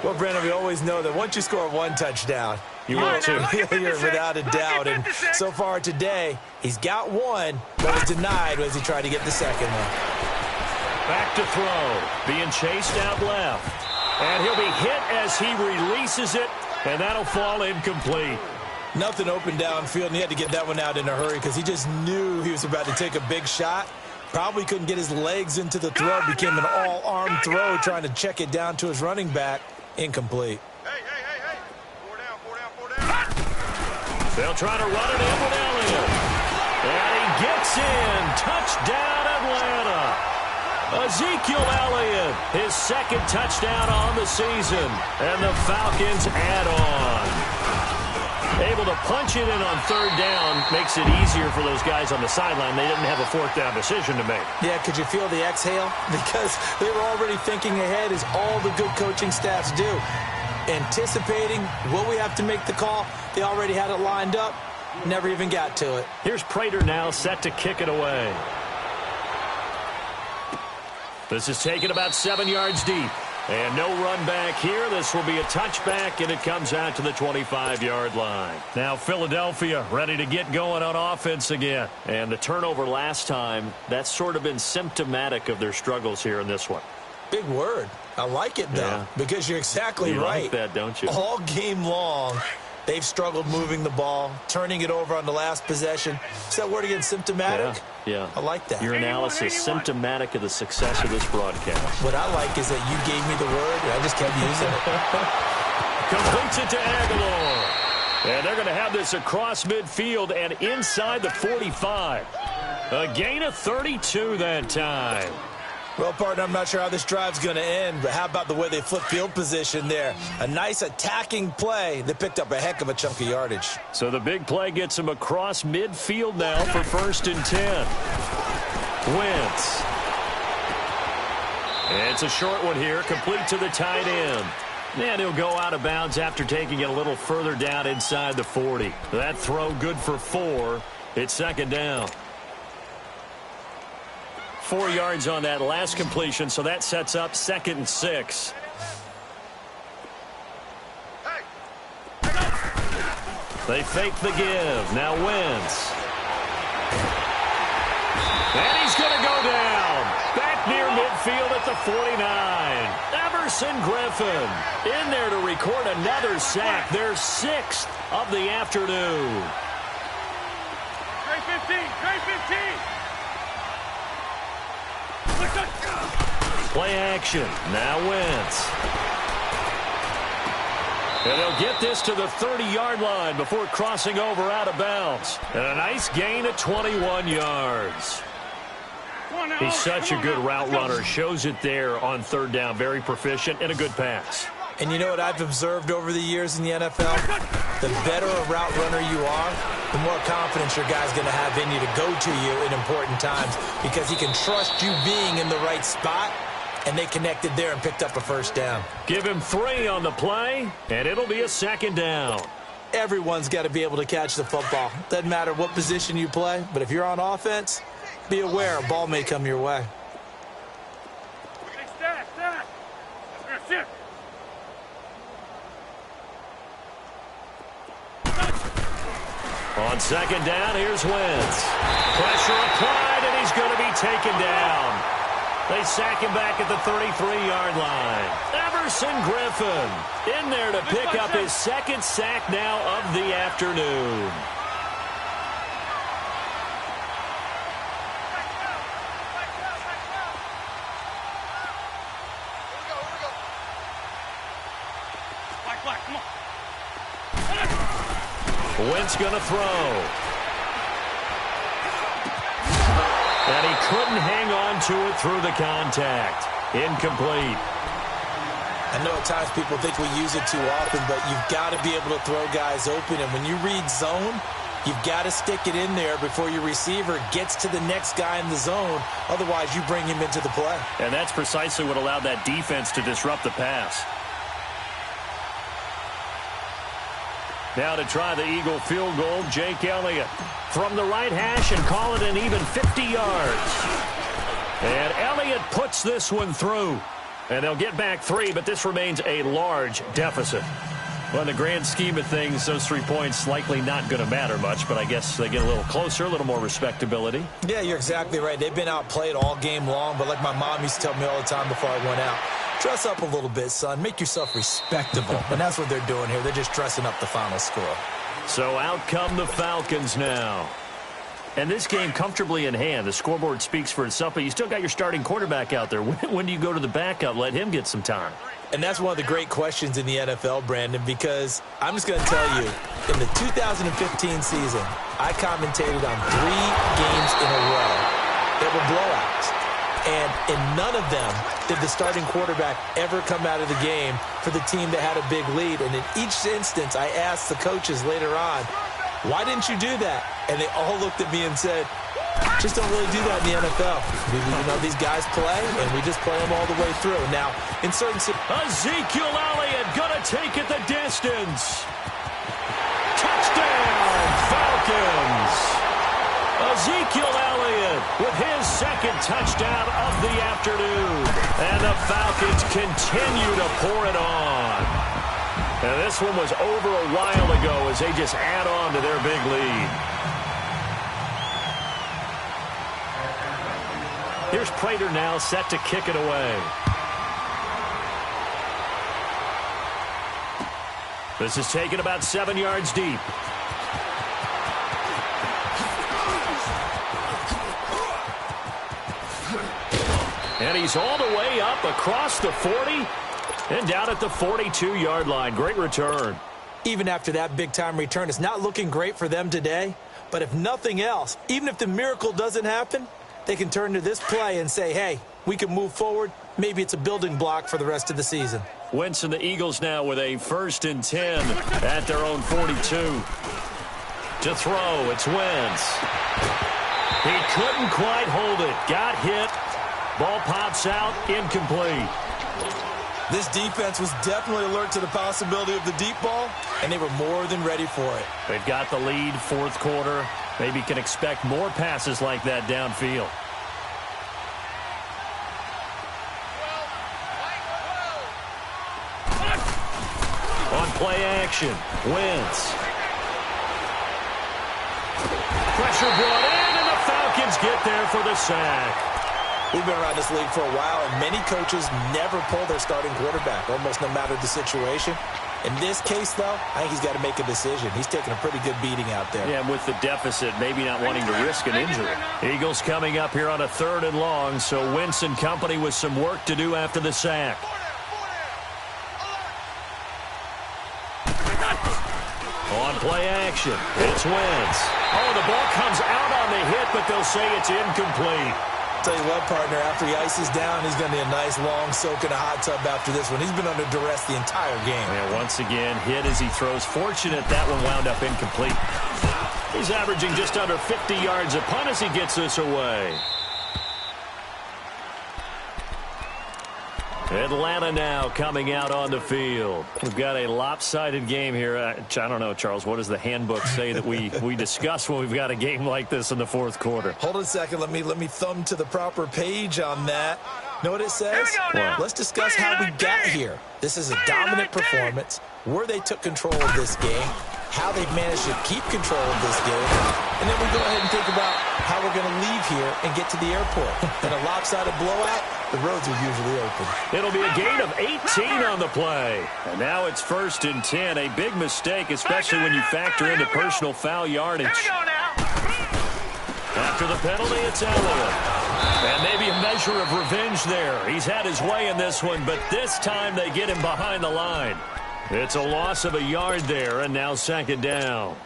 Well, Brandon, we always know that once you score 1 touchdown, you will too. You're without a doubt. And so far today, he's got 1, but was denied as he tried to get the 2nd one. Back to throw. Being chased out left. And he'll be hit as he releases it, and that'll fall incomplete. Nothing open downfield, and he had to get that one out in a hurry because he just knew he was about to take a big shot. Probably couldn't get his legs into the throw. It became an all-arm throw trying to check it down to his running back. Incomplete. Hey. 4 down. They'll try to run it in with Elliott. And he gets in. Touchdown, Atlanta. Ezekiel Elliott, his 2nd touchdown on the season. And the Falcons add on. Able to punch it in on 3rd down makes it easier for those guys on the sideline. They didn't have a 4th down decision to make. Yeah, could you feel the exhale? Because they were already thinking ahead, as all the good coaching staffs do. Anticipating, will we have to make the call? They already had it lined up. Never even got to it. Here's Prater now set to kick it away. This is taken about 7 yards deep. And no run back here. This will be a touchback, and it comes out to the 25-yard line. Now Philadelphia ready to get going on offense again. And the turnover last time, that's sort of been symptomatic of their struggles here in this one. Big word. I like it, though, because you're exactly right. You like that, don't you? All game long, they've struggled moving the ball, turning it over on the last possession. Is that word again, symptomatic? Yeah. I like that. Your analysis, symptomatic of the success of this broadcast. What I like is that you gave me the word, and I just kept using it. Completes it to Aguilar. And they're going to have this across midfield and inside the 45. A gain of 32 that time. Well, partner, I'm not sure how this drive's going to end, but how about the way they flip field position there? A nice attacking play that picked up a heck of a chunk of yardage. So the big play gets him across midfield now for 1st and 10. Wentz. And it's a short one here, complete to the tight end. And he'll go out of bounds after taking it a little further down inside the 40. That throw good for 4. It's 2nd down. 4 yards on that last completion, so that sets up 2nd and 6. They fake the give. Now Wentz. And he's going to go down. Back near midfield at the 49. Everson Griffin in there to record another sack. Their 6th of the afternoon. Trey 15. Play action. Now Wentz. And he'll get this to the 30-yard line before crossing over out of bounds. And a nice gain of 21 yards. He's such a good route runner. Shows it there on third down. Very proficient and a good pass. And you know what I've observed over the years in the NFL? The better a route runner you are, the more confidence your guy's going to have in you to go to you in important times because he can trust you being in the right spot, and they connected there and picked up a first down. Give him 3 on the play, and it'll be a second down. Everyone's got to be able to catch the football. Doesn't matter what position you play, but if you're on offense, be aware a ball may come your way. On second down, here's Wentz. Pressure applied, and he's going to be taken down. They sack him back at the 33-yard line. Everson Griffin in there to pick up his second sack now of the afternoon. Wentz going to throw. And he couldn't hang on to it through the contact. Incomplete. I know at times people think we use it too often, but you've got to be able to throw guys open. And when you read zone, you've got to stick it in there before your receiver gets to the next guy in the zone. Otherwise, you bring him into the play. And that's precisely what allowed that defense to disrupt the pass. Now to try the Eagle field goal, Jake Elliott from the right hash and call it an even 50 yards. And Elliott puts this one through. And they'll get back 3, but this remains a large deficit. Well, in the grand scheme of things, those 3 points likely not going to matter much, but I guess they get a little closer, a little more respectability. Yeah, you're exactly right. They've been outplayed all game long, but like my mom used to tell me all the time before I went out, dress up a little bit, son. Make yourself respectable. And that's what they're doing here. They're just dressing up the final score. So out come the Falcons now. And this game comfortably in hand. The scoreboard speaks for itself, but you still got your starting quarterback out there. When do you go to the backup? Let him get some time. And that's one of the great questions in the NFL, Brandon, because I'm just going to tell you, in the 2015 season, I commentated on 3 games in a row that were blowouts. And in none of them did the starting quarterback ever come out of the game for the team that had a big lead. And in each instance, I asked the coaches later on, why didn't you do that? And they all looked at me and said, just don't really do that in the NFL. You know, these guys play, and we just play them all the way through. Now, in certain Ezekiel Elliott gonna take it the distance. Touchdown, Falcons. Ezekiel Elliott with his second touchdown of the afternoon. And the Falcons continue to pour it on. And this one was over a while ago as they just add on to their big lead. Here's Prater now set to kick it away. This is taken about 7 yards deep. And he's all the way up across the 40 and down at the 42-yard line. Great return. Even after that big-time return, it's not looking great for them today. But if nothing else, even if the miracle doesn't happen, they can turn to this play and say, hey, we can move forward. Maybe it's a building block for the rest of the season. Wentz and the Eagles now with a 1st and 10 at their own 42. To throw, it's Wentz. He couldn't quite hold it. Got hit. Ball pops out, incomplete. This defense was definitely alert to the possibility of the deep ball, and they were more than ready for it. They've got the lead, 4th quarter. Maybe can expect more passes like that downfield. On play action, Wentz. Pressure brought in, and the Falcons get there for the sack. We've been around this league for a while, and many coaches never pull their starting quarterback, almost no matter the situation. In this case, though, I think he's got to make a decision. He's taking a pretty good beating out there. Yeah, with the deficit, maybe not wanting to risk an injury. Eagles coming up here on a 3rd and long, so Wentz and company with some work to do after the sack. On play action, it's Wentz. Oh, the ball comes out on the hit, but they'll say it's incomplete. Tell you what, partner, after he ices down, he's going to need a nice long soak in a hot tub after this one. He's been under duress the entire game. Yeah, once again, hit as he throws. Fortunate that one wound up incomplete. He's averaging just under 50 yards a punt as he gets this away. Atlanta now coming out on the field. We've got a lopsided game here. I don't know, Charles, what does the handbook say that we discuss when we've got a game like this in the 4th quarter? Hold on a second. Let me thumb to the proper page on that. Know what it says? Let's discuss how we got here. This is a dominant performance, where they took control of this game, how they've managed to keep control of this game, and then we go ahead and think about how we're going to leave here and get to the airport. In a lopsided blowout, the roads are usually open. It'll be a gain of 18 on the play. And now it's 1st and 10. A big mistake, especially when you factor in the personal foul yardage. After the penalty, it's Elliott. And maybe a measure of revenge there. He's had his way in this one, but this time they get him behind the line. It's a loss of a yard there, and now 2nd down.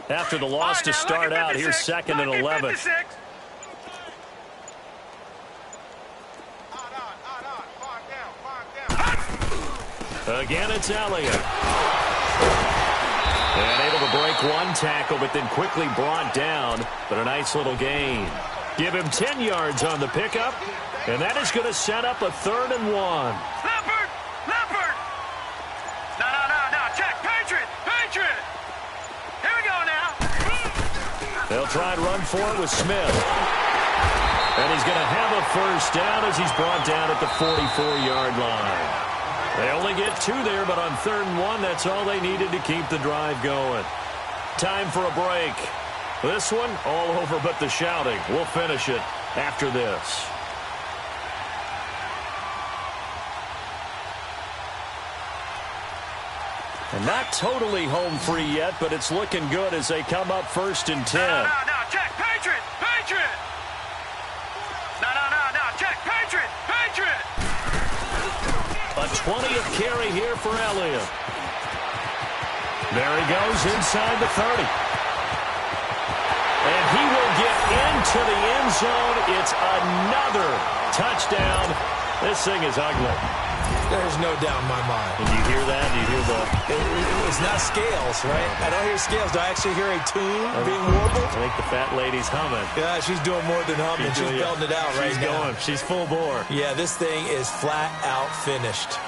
After the loss to start out, here's 2nd and 11. Again, it's Elliott. And able to break one tackle, but then quickly brought down. But a nice little gain. Give him 10 yards on the pickup. And that is going to set up a 3rd and 1. Leopard! Leopard! No. Check. Patriot! Here we go now. They'll try and run for it with Smith. And he's going to have a 1st down as he's brought down at the 44-yard line. They only get 2 there, but on 3rd and 1, that's all they needed to keep the drive going. Time for a break. This one, all over but the shouting. We'll finish it after this. And not totally home free yet, but it's looking good as they come up 1st and 10. No. Check. Patriot! No. Check. Patriot! A 20th carry here for Elliott. There he goes inside the 30. And he will get into the end zone. It's another touchdown. This thing is ugly. There's no doubt in my mind. And you hear that? You hear the... It's not scales, right? I don't hear scales. Do I actually hear a tune being warbled? I think the fat lady's humming. Yeah, she's doing more than humming. She's belting it out right now. She's going. She's full bore. Yeah, this thing is flat out finished.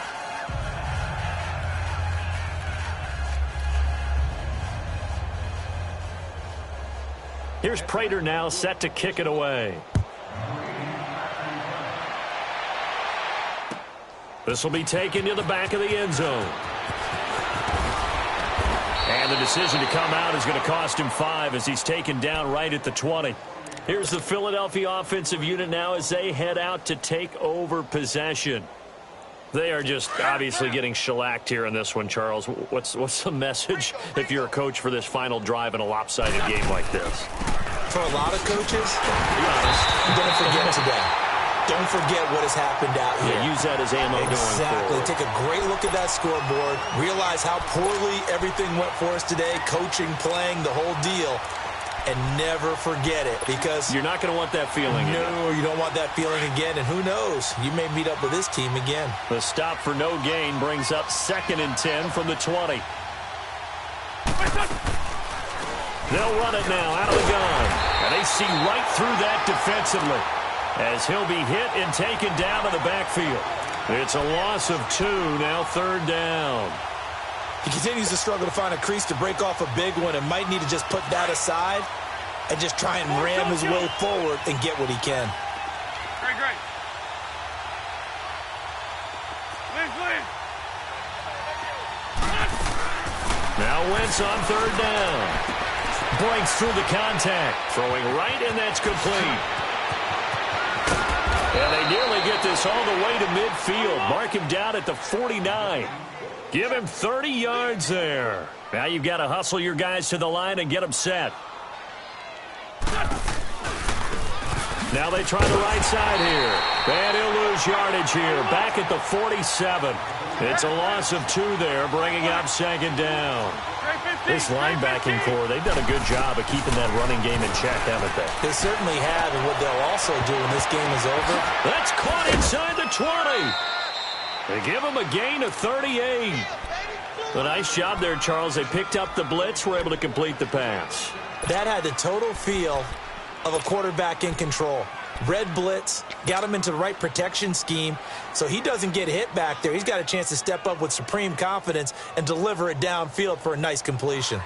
Here's Prater now set to kick it away. This will be taken to the back of the end zone. And the decision to come out is going to cost him 5 as he's taken down right at the 20. Here's the Philadelphia offensive unit now as they head out to take over possession. They are just obviously getting shellacked here in this one, Charles. What's the message if you're a coach for this final drive in a lopsided game like this? For a lot of coaches, be honest, don't forget today. Don't forget what has happened out here. Yeah, use that as ammo going forward. Take a great look at that scoreboard. Realize how poorly everything went for us today. Coaching, playing, the whole deal. And never forget it, because you're not going to want that feeling again. No, you don't want that feeling again. And who knows? You may meet up with this team again. The stop for no gain brings up 2nd and 10 from the 20. They'll run it now out of the gun. And they see right through that defensively as he'll be hit and taken down to the backfield. It's a loss of 2, now 3rd down. He continues to struggle to find a crease to break off a big one and might need to just put that aside and just try and ram his way forward and get what he can. Great. Please. Now Wentz on 3rd down. Breaks through the contact. Throwing right, and that's complete. And they nearly get this all the way to midfield. Mark him down at the 49. Give him 30 yards there. Now you've got to hustle your guys to the line and get them set. Now they try the right side here. And he'll lose yardage here. Back at the 47. It's a loss of 2 there, bringing up second down. This linebacking core, they've done a good job of keeping that running game in check, haven't they? They certainly have, and what they'll also do when this game is over. That's caught inside the 20. They give him a gain of 38. A nice job there, Charles. They picked up the blitz, were able to complete the pass. That had the total feel of a quarterback in control. Red blitz, got him into the right protection scheme, so he doesn't get hit back there. He's got a chance to step up with supreme confidence and deliver it downfield for a nice completion.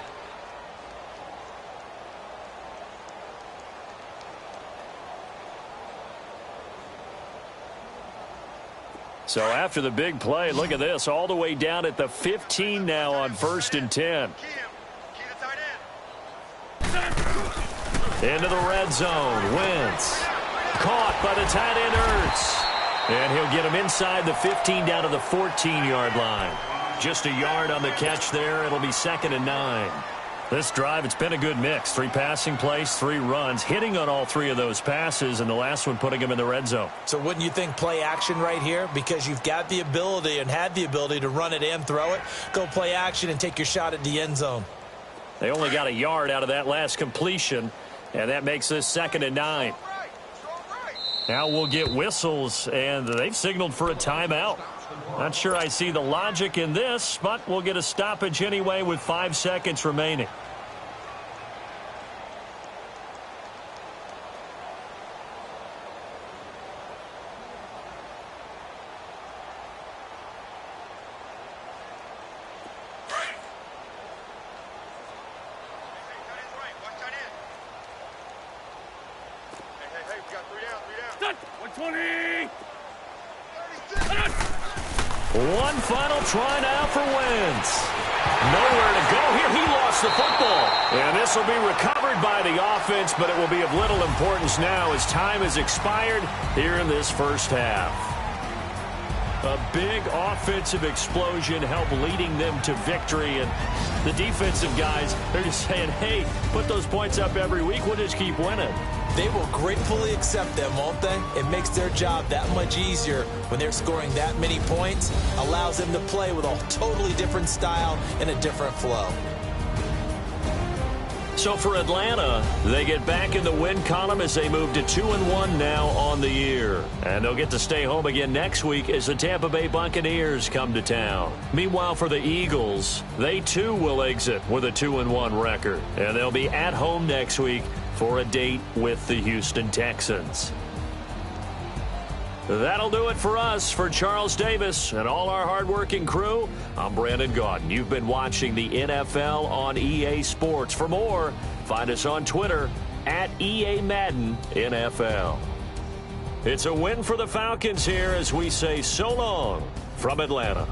So after the big play, look at this, all the way down at the 15 now on 1st and 10. Into the red zone. Wentz. Caught by the tight end Ertz. And he'll get him inside the 15 down to the 14-yard line. Just a yard on the catch there. It'll be 2nd and 9. This drive, it's been a good mix. 3 passing plays, 3 runs, hitting on all 3 of those passes, and the last one putting him in the red zone. So wouldn't you think play action right here? Because you've got the ability and had the ability to run it and throw it. Go play action and take your shot at the end zone. They only got a yard out of that last completion, and that makes this 2nd and 9. Now we'll get whistles, and they've signaled for a timeout. Not sure I see the logic in this, but we'll get a stoppage anyway with 5 seconds remaining. One final try now for Wentz. Nowhere to go here. He lost the football. And this will be recovered by the offense, but it will be of little importance now as time has expired here in this first half. A big offensive explosion helped leading them to victory. And the defensive guys, they're just saying, hey, put those points up every week. We'll just keep winning. They will gratefully accept them, won't they? It makes their job that much easier when they're scoring that many points. Allows them to play with a totally different style and a different flow. So for Atlanta, they get back in the win column as they move to 2-1 now on the year. And they'll get to stay home again next week as the Tampa Bay Buccaneers come to town. Meanwhile, for the Eagles, they too will exit with a 2-1 record. And they'll be at home next week for a date with the Houston Texans. That'll do it for us. For Charles Davis and all our hardworking crew, I'm Brandon Gaudin. You've been watching the NFL on EA Sports. For more, find us on Twitter at EA Madden NFL. It's a win for the Falcons here as we say so long from Atlanta.